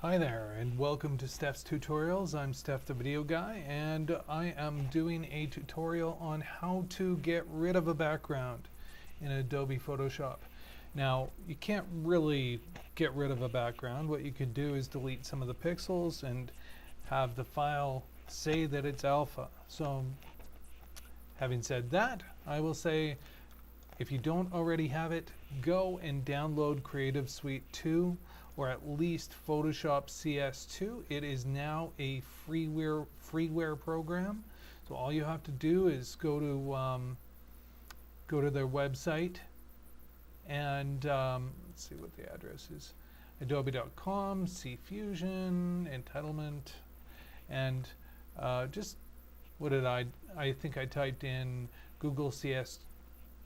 Hi there, and welcome to Steph's Tutorials. I'm Steph the Video Guy, and I am doing a tutorial on how to get rid of a background in Adobe Photoshop. Now, you can't really get rid of a background. What you could do is delete some of the pixels and have the file say that it's alpha. So, having said that, I will say, if you don't already have it, go and download Creative Suite 2 or at least Photoshop CS2. It is now a freeware program. So all you have to do is go to their website and let's see what the address is. Adobe.com, CFusion, entitlement, and just what did I think I typed in Google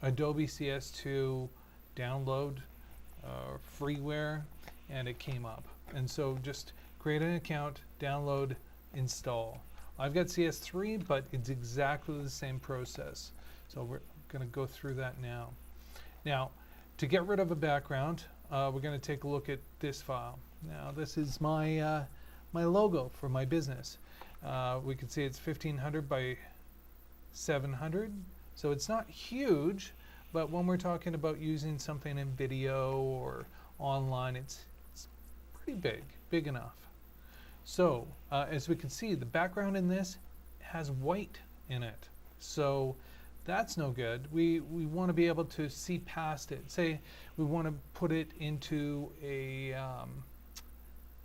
Adobe CS2 download freeware, and it came up. And so just create an account, download, install. I've got CS3, but it's exactly the same process. So we're going to go through that now. Now, to get rid of a background, we're going to take a look at this file. Now, this is my my logo for my business. We can see it's 1500 by 700. So it's not huge, but when we're talking about using something in video or online, it's pretty big enough. So as we can see, the background in this has white in it. So that's no good. We want to be able to see past it. Say we want to put it into a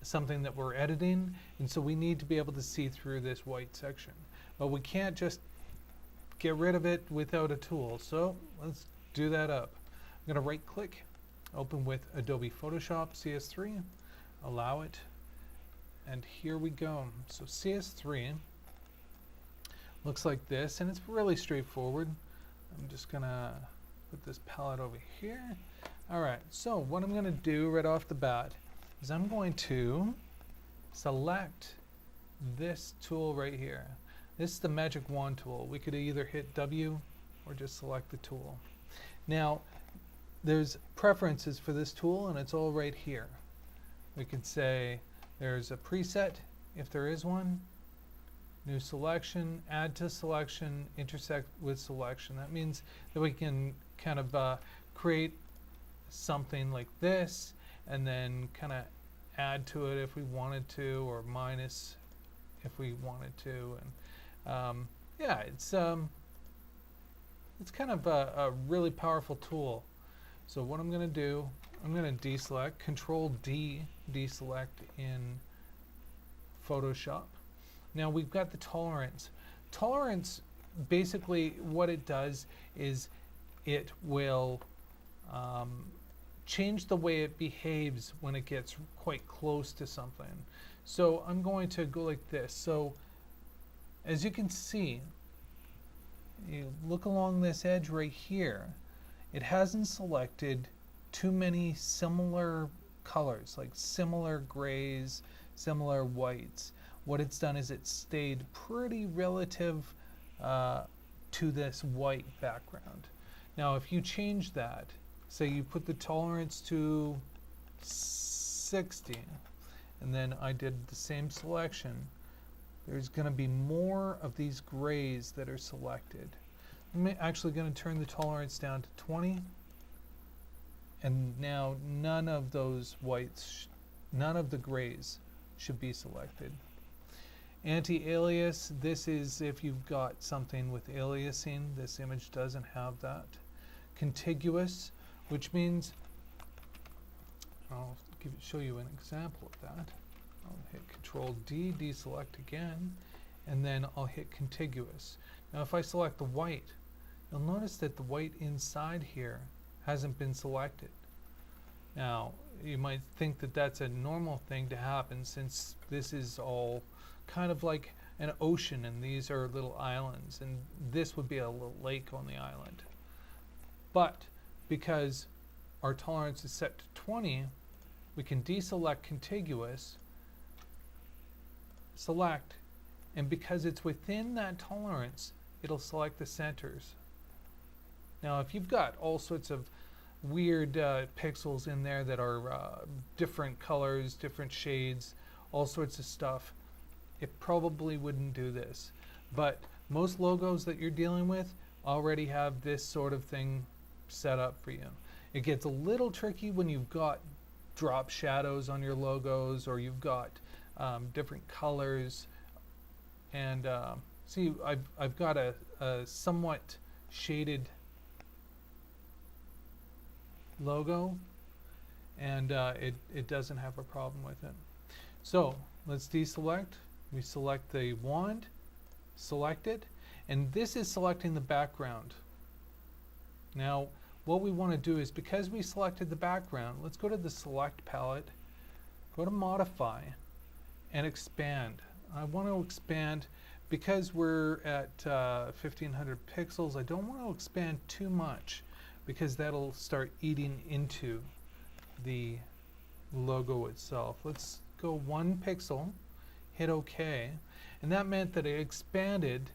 something that we're editing, and so we need to be able to see through this white section. But we can't just get rid of it without a tool. So let's do that up. I'm going to right click, open with Adobe Photoshop CS3, allow it, and here we go. So CS3 looks like this, and it's really straightforward. I'm just going to put this palette over here. Alright, so what I'm going to do right off the bat is I'm going to select this tool right here. This is the magic wand tool. We could either hit W or just select the tool. Now, there's preferences for this tool, and it's all right here. We could say there's a preset, if there is one, new selection, add to selection, intersect with selection. That means that we can kind of create something like this and then kind of add to it if we wanted to, or minus if we wanted to. And yeah, it's kind of a really powerful tool. So what I'm going to do, I'm going to deselect, Control D, deselect in Photoshop. Now we've got the tolerance. Tolerance, basically what it does is it will change the way it behaves when it gets quite close to something. So I'm going to go like this. So as you can see, you look along this edge right here, it hasn't selected too many similar colors, like similar grays, similar whites. What it's done is it stayed pretty relative to this white background. Now if you change that, say you put the tolerance to 60, and then I did the same selection, there's going to be more of these grays that are selected. I'm actually going to turn the tolerance down to 20, and now none of those whites, none of the grays should be selected. Anti-Alias, this is if you've got something with aliasing. This image doesn't have that. Contiguous, which means, I'll show you an example of that. I'll hit Control D, deselect again, and then I'll hit contiguous. Now if I select the white, you'll notice that the white inside here hasn't been selected. Now you might think that that's a normal thing to happen, since this is all kind of like an ocean and these are little islands, and this would be a little lake on the island. But because our tolerance is set to 20, we can deselect contiguous, select, and because it's within that tolerance, it'll select the centers. Now if you've got all sorts of weird pixels in there that are different colors, different shades, all sorts of stuff, it probably wouldn't do this. But most logos that you're dealing with already have this sort of thing set up for you. It gets a little tricky when you've got drop shadows on your logos, or you've got different colors. And see, I've got a somewhat shaded logo, and it doesn't have a problem with it. So let's deselect. We select the wand, select it, and this is selecting the background. Now what we want to do is, because we selected the background, let's go to the select palette, go to modify, and expand. I want to expand because we're at 1500 pixels. I don't want to expand too much because that'll start eating into the logo itself. Let's go 1 pixel, hit OK, and that meant that it expanded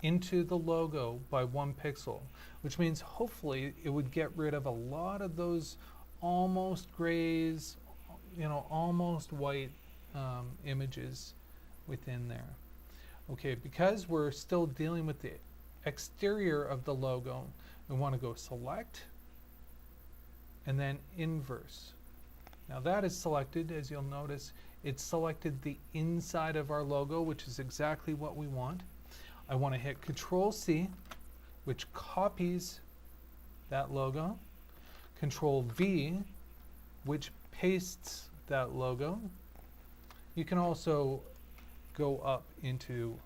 into the logo by 1 pixel, which means hopefully it would get rid of a lot of those almost grays, almost white images within there. Okay, because we're still dealing with the exterior of the logo, we want to go select and then inverse. Now that is selected. As you'll notice, it's selected the inside of our logo, which is exactly what we want. I want to hit Control C, which copies that logo, Control V, which pastes that logo. You can also go up into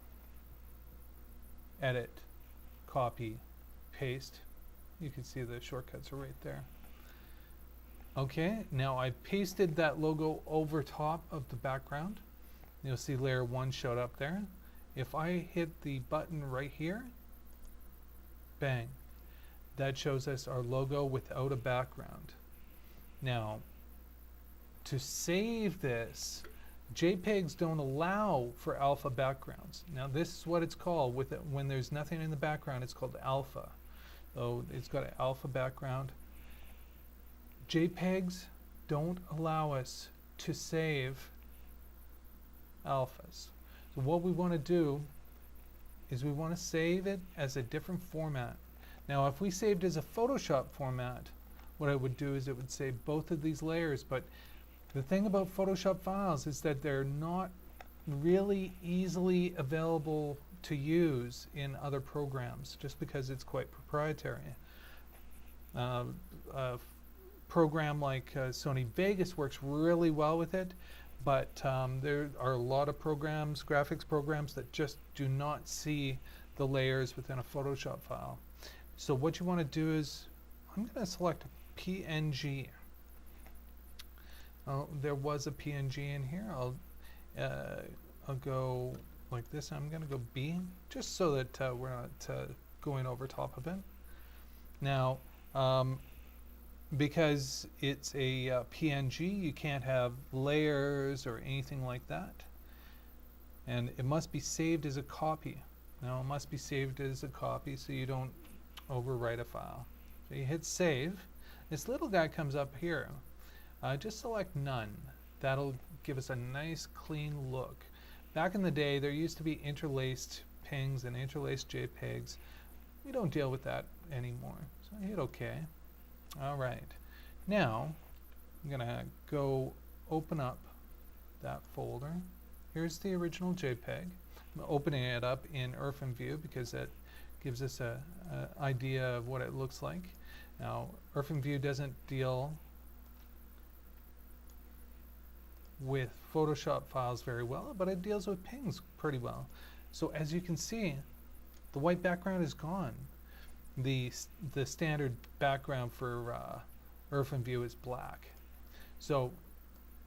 Edit, Copy, Paste. You can see the shortcuts are right there. Okay, now I pasted that logo over top of the background. You'll see layer 1 showed up there. If I hit the button right here, bang, that shows us our logo without a background. Now, to save this, JPEGs don't allow for alpha backgrounds. Now this is what it's called when there's nothing in the background. It's called alpha. So it's got an alpha background. JPEGs don't allow us to save alphas. So what we want to do is we want to save it as a different format. Now if we saved as a Photoshop format, what I would do is it would save both of these layers. But the thing about Photoshop files is that they're not really easily available to use in other programs, just because it's quite proprietary. A program like Sony Vegas works really well with it, but there are a lot of programs, graphics programs, that just do not see the layers within a Photoshop file. So what you want to do is, I'm going to select a PNG. There was a PNG in here. I'll go like this. I'm going to go B, just so that we're not going over top of it. Now, because it's a PNG, you can't have layers or anything like that. And it must be saved as a copy. Now, it must be saved as a copy so you don't overwrite a file. So you hit save. This little guy comes up here. Just select none. That'll give us a nice clean look. Back in the day, there used to be interlaced pings and interlaced JPEGs. We don't deal with that anymore. So I hit OK. All right. Now, I'm going to go open up that folder. Here's the original JPEG. I'm opening it up in IrfanView because that gives us an idea of what it looks like. Now, IrfanView doesn't deal with Photoshop files very well, but it deals with pings pretty well. So as you can see, the white background is gone. The standard background for IrfanView is black. So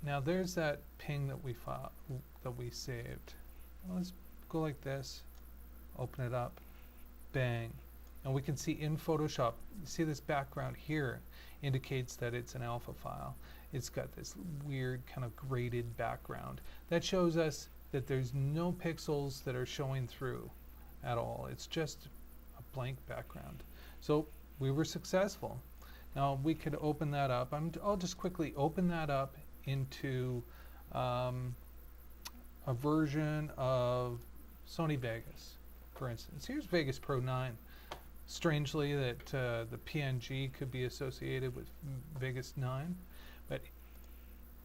now there's that ping that we saved. Let's go like this, open it up, bang. And we can see in Photoshop, you see this background here indicates that it's an alpha file. It's got this weird kind of graded background. That shows us that there's no pixels that are showing through at all. It's just a blank background. So we were successful. Now we could open that up. I'll just quickly open that up into a version of Sony Vegas, for instance. Here's Vegas Pro 9. Strangely, that the PNG could be associated with Vegas 9, but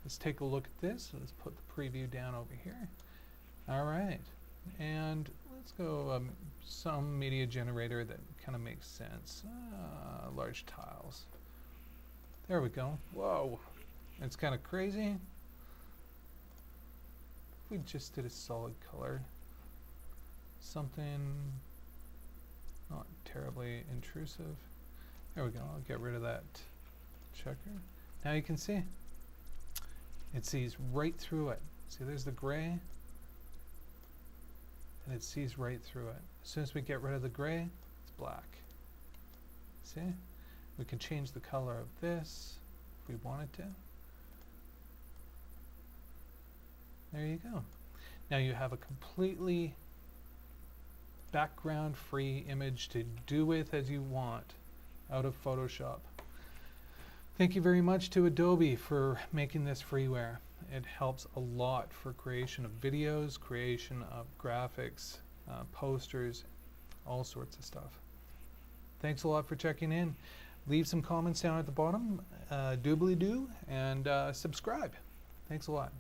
let's take a look at this. Let's put the preview down over here. All right, and let's go some media generator that kind of makes sense. Large tiles. There we go. Whoa, it's kind of crazy. We just did a solid color. Something not terribly intrusive. There we go. I'll get rid of that checker. Now you can see it sees right through it. See, there's the gray, and it sees right through it. As soon as we get rid of the gray, it's black. See? We can change the color of this if we wanted to. There you go. Now you have a completely background free image to do with as you want out of Photoshop. Thank you very much to Adobe for making this freeware. It helps a lot for creation of videos, creation of graphics, posters, all sorts of stuff. Thanks a lot for checking in. Leave some comments down at the bottom, doobly-doo, and subscribe. Thanks a lot.